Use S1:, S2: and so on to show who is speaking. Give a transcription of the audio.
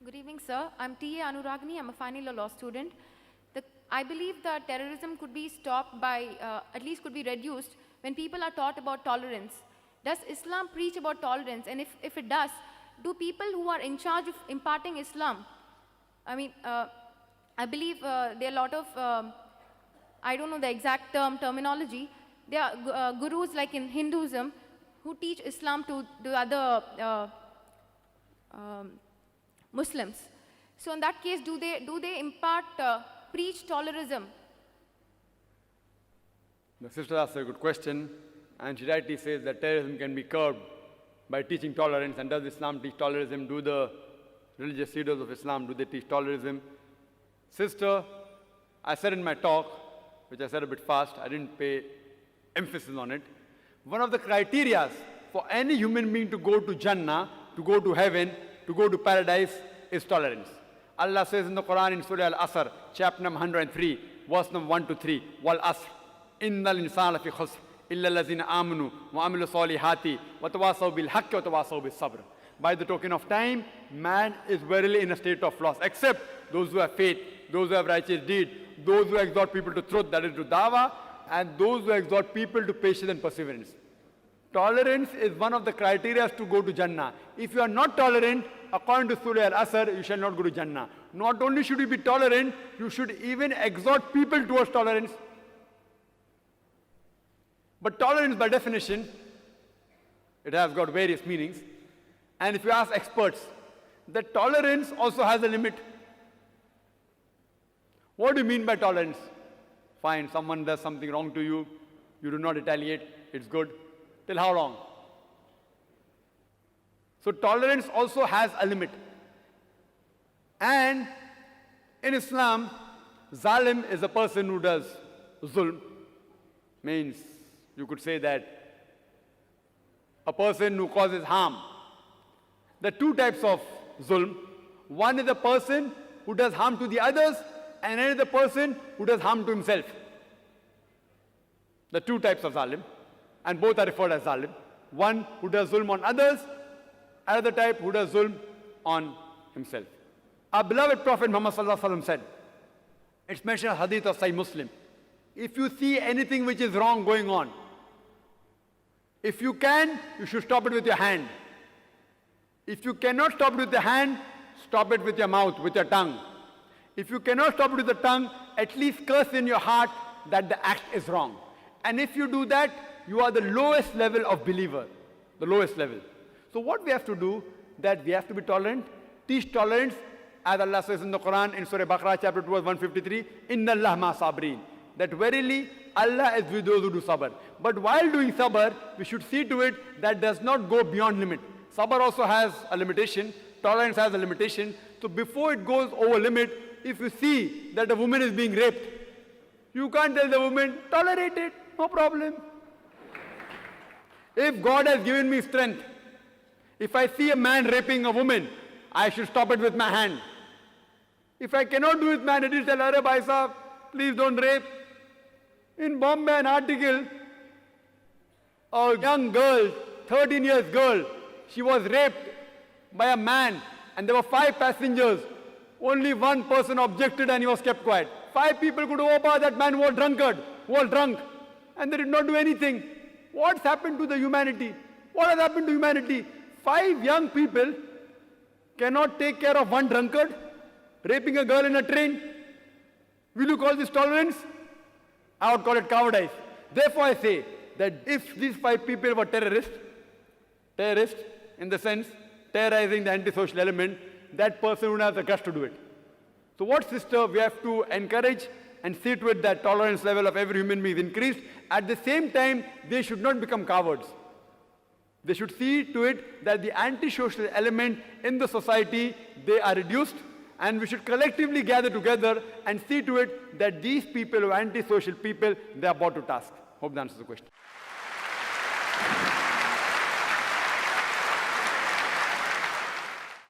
S1: Good evening, sir. I'm T.A. Anuragini. I'm a final year law student. I believe that terrorism could be stopped by, at least could be reduced when people are taught about tolerance. Does Islam preach about tolerance? And if it does, do people who are in charge of imparting Islam, I believe there are a lot of, I don't know the exact terminology, there are gurus like in Hinduism who teach Islam to the other Muslims. So in that case, do they impart, preach tolerism?
S2: The sister asked a good question, and she rightly says that terrorism can be curbed by teaching tolerance. And does Islam teach tolerism? Do the religious leaders of Islam, do they teach tolerism? Sister, I said in my talk, which I said a bit fast, I didn't pay emphasis on it. One of the criteria for any human being to go to Jannah, to go to heaven, to go to paradise is tolerance. Allah says in the Quran in Surah Al-Asr, chapter number 103, verse number 1 to 3, Wal Asr, Innal insana lafi khusr, illa allazina amanu wa amilu salihati, wa tawasaw bil haqqi wa tawasaw bis sabr. By the token of time, man is verily in a state of loss, except those who have faith, those who have righteous deed, those who exhort people to truth, that is to dawah, and those who exhort people to patience and perseverance. Tolerance is one of the criteria to go to Jannah. If you are not tolerant, according to Surah Al-Asr, you shall not go to Jannah. Not only should you be tolerant, you should even exhort people towards tolerance. But tolerance, by definition, it has got various meanings. And if you ask experts, that tolerance also has a limit. What do you mean by tolerance? Fine, someone does something wrong to you, you do not retaliate, it's good. Till how long? So tolerance also has a limit. And in Islam, zalim is a person who does zulm. Means you could say that a person who causes harm. There are two types of zulm. One is a person who does harm to the others, and another is the person who does harm to himself. The two types of zalim, and both are referred as zalim. One who does zulm on others, another type who does zulm on himself. Our beloved Prophet Muhammad sallallahu alaihi wasallam said, it's mentioned in hadith of Sahih Muslim, if you see anything which is wrong going on, if you can, you should stop it with your hand. If you cannot stop it with your hand, stop it with your mouth, with your tongue. If you cannot stop it with the tongue, at least curse in your heart that the act is wrong. And if you do that, you are the lowest level of believer, the lowest level. So what we have to do, that we have to be tolerant, teach tolerance, as Allah says in the Quran, in Surah Baqarah chapter 2 verse 153, Inna Allah ma sabreen, that verily Allah is with those who do sabr. But while doing sabr, we should see to it that does not go beyond limit. Sabr also has a limitation, tolerance has a limitation. So before it goes over limit, if you see that a woman is being raped, you can't tell the woman, tolerate it, no problem. If God has given me strength, if I see a man raping a woman, I should stop it with my hand. If I cannot do it with my hand, it is tell, Arey bhai sahab, please don't rape. In Bombay, an article, a young girl, 13 years girl, she was raped by a man, and there were 5 passengers. Only one person objected and he was kept quiet. 5 people could over that man was drunkard, was drunk, and they did not do anything. What's happened to the humanity? What has happened to humanity? 5 young people cannot take care of one drunkard, raping a girl in a train. Will you call this tolerance? I would call it cowardice. Therefore I say that if these 5 people were terrorists in the sense, terrorizing the antisocial element, that person would have the guts to do it. So what, sister, we have to encourage and see to it that tolerance level of every human being is increased. At the same time, they should not become cowards. They should see to it that the antisocial element in the society, they are reduced, and we should collectively gather together and see to it that these people who are antisocial people, they are brought to task. Hope that answers the question.